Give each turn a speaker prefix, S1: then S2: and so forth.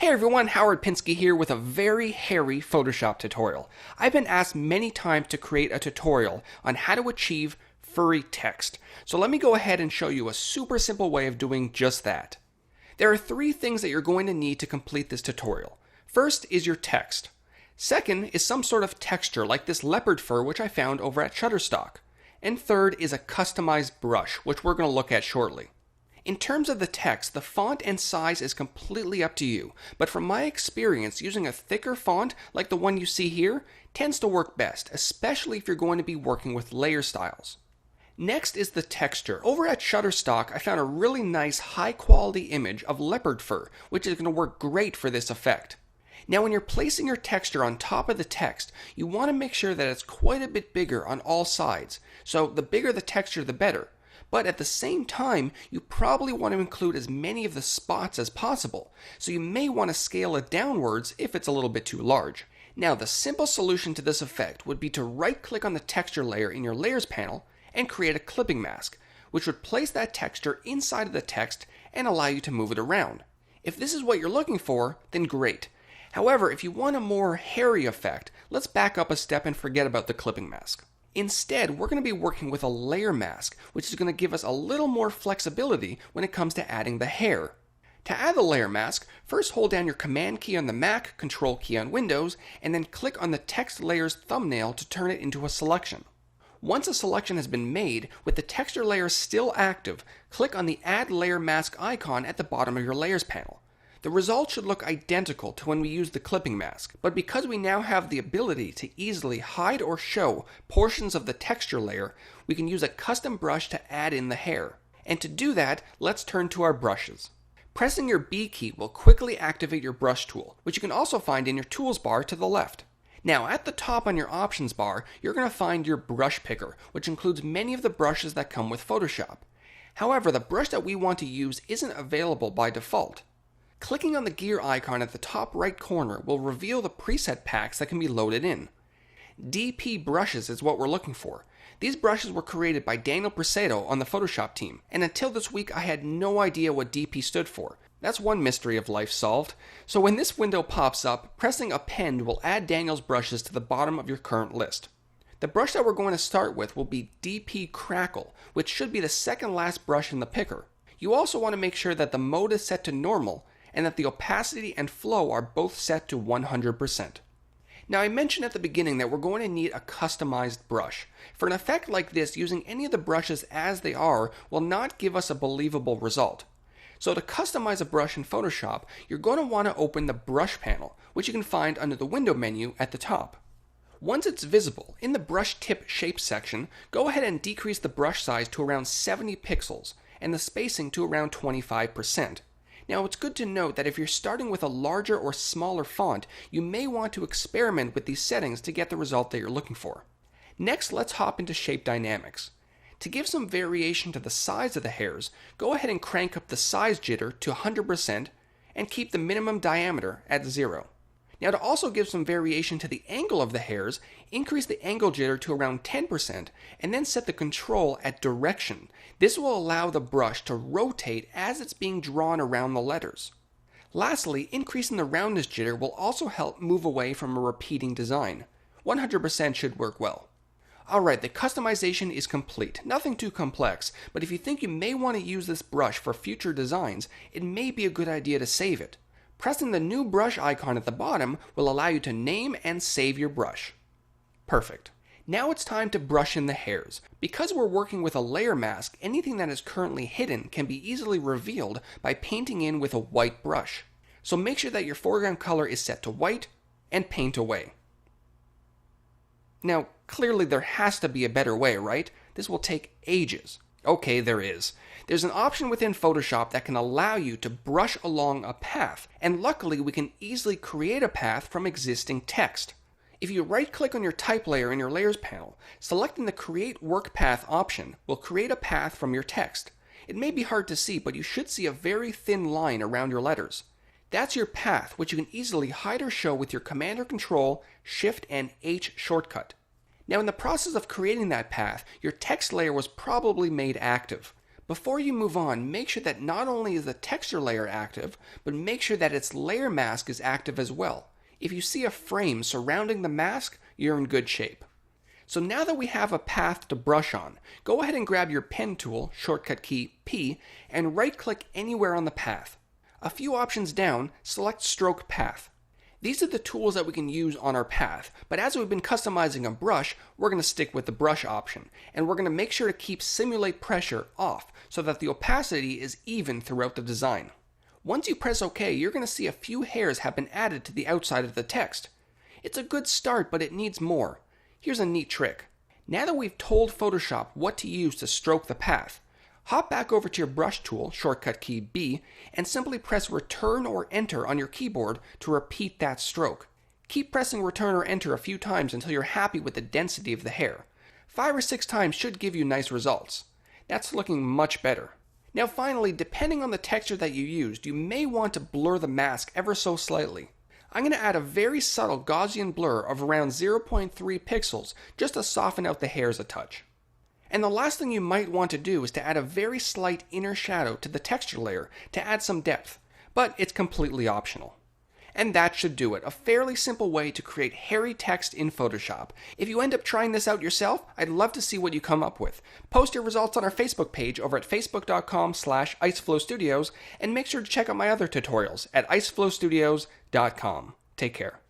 S1: Hey everyone, Howard Pinsky here with a very hairy Photoshop tutorial. I've been asked many times to create a tutorial on how to achieve furry text. So let me go ahead and show you a super simple way of doing just that. There are three things that you're going to need to complete this tutorial. First is your text. Second is some sort of texture like this leopard fur which I found over at Shutterstock. And third is a customized brush, which we're going to look at shortly. In terms of the text, the font and size is completely up to you, but from my experience, using a thicker font like the one you see here tends to work best, especially if you're going to be working with layer styles. Next is the texture. Over at Shutterstock, I found a really nice high quality image of leopard fur, which is going to work great for this effect. Now when you're placing your texture on top of the text, you want to make sure that it's quite a bit bigger on all sides, so the bigger the texture the better. But at the same time, you probably want to include as many of the spots as possible, so you may want to scale it downwards if it's a little bit too large. Now the simple solution to this effect would be to right-click on the texture layer in your Layers panel and create a clipping mask, which would place that texture inside of the text and allow you to move it around. If this is what you're looking for, then great. However, if you want a more hairy effect, let's back up a step and forget about the clipping mask. Instead, we're going to be working with a layer mask, which is going to give us a little more flexibility when it comes to adding the hair. To add the layer mask, first hold down your Command key on the Mac, Control key on Windows, and then click on the text layer's thumbnail to turn it into a selection. Once a selection has been made, with the texture layer still active, click on the Add Layer Mask icon at the bottom of your Layers panel. The result should look identical to when we used the clipping mask, but because we now have the ability to easily hide or show portions of the texture layer, we can use a custom brush to add in the hair. And to do that, let's turn to our brushes. Pressing your B key will quickly activate your brush tool, which you can also find in your tools bar to the left. Now at the top on your options bar, you're going to find your brush picker, which includes many of the brushes that come with Photoshop. However, the brush that we want to use isn't available by default. Clicking on the gear icon at the top right corner will reveal the preset packs that can be loaded in. DP brushes is what we're looking for. These brushes were created by Daniel Presedo on the Photoshop team, and until this week I had no idea what DP stood for. That's one mystery of life solved. So when this window pops up, pressing append will add Daniel's brushes to the bottom of your current list. The brush that we're going to start with will be DP Crackle, which should be the second last brush in the picker. You also want to make sure that the mode is set to normal, and that the opacity and flow are both set to 100%. Now I mentioned at the beginning that we're going to need a customized brush. For an effect like this, using any of the brushes as they are will not give us a believable result. So to customize a brush in Photoshop, you're going to want to open the brush panel, which you can find under the window menu at the top. Once it's visible, in the brush tip shape section, go ahead and decrease the brush size to around 70 pixels and the spacing to around 25%. Now it's good to note that if you're starting with a larger or smaller font, you may want to experiment with these settings to get the result that you're looking for. Next, let's hop into Shape Dynamics. To give some variation to the size of the hairs, go ahead and crank up the size jitter to 100% and keep the minimum diameter at 0. Now to also give some variation to the angle of the hairs, increase the angle jitter to around 10% and then set the control at direction. This will allow the brush to rotate as it's being drawn around the letters. Lastly, increasing the roundness jitter will also help move away from a repeating design. 100% should work well. Alright, the customization is complete. Nothing too complex, but if you think you may want to use this brush for future designs, it may be a good idea to save it. Pressing the new brush icon at the bottom will allow you to name and save your brush. Perfect. Now it's time to brush in the hairs. Because we're working with a layer mask, anything that is currently hidden can be easily revealed by painting in with a white brush. So make sure that your foreground color is set to white and paint away. Now, clearly there has to be a better way, right? This will take ages. Okay, there is. There's an option within Photoshop that can allow you to brush along a path, and luckily we can easily create a path from existing text. If you right-click on your type layer in your Layers panel, selecting the Create Work Path option will create a path from your text. It may be hard to see, but you should see a very thin line around your letters. That's your path, which you can easily hide or show with your Command or Control, Shift and H shortcut. Now in the process of creating that path, your text layer was probably made active. Before you move on, make sure that not only is the texture layer active, but make sure that its layer mask is active as well. If you see a frame surrounding the mask, you're in good shape. So now that we have a path to brush on, go ahead and grab your pen tool, shortcut key P, and right-click anywhere on the path. A few options down, select Stroke Path. These are the tools that we can use on our path, but as we've been customizing a brush, we're going to stick with the brush option, and we're going to make sure to keep Simulate Pressure off so that the opacity is even throughout the design. Once you press OK, you're going to see a few hairs have been added to the outside of the text. It's a good start, but it needs more. Here's a neat trick. Now that we've told Photoshop what to use to stroke the path, hop back over to your brush tool, shortcut key B, and simply press Return or Enter on your keyboard to repeat that stroke. Keep pressing Return or Enter a few times until you're happy with the density of the hair. 5 or 6 times should give you nice results. That's looking much better. Now finally, depending on the texture that you used, you may want to blur the mask ever so slightly. I'm going to add a very subtle Gaussian blur of around 0.3 pixels just to soften out the hairs a touch. And the last thing you might want to do is to add a very slight inner shadow to the texture layer to add some depth, but it's completely optional. And that should do it, a fairly simple way to create hairy text in Photoshop. If you end up trying this out yourself, I'd love to see what you come up with. Post your results on our Facebook page over at facebook.com/iceflowstudios, and make sure to check out my other tutorials at iceflowstudios.com. Take care.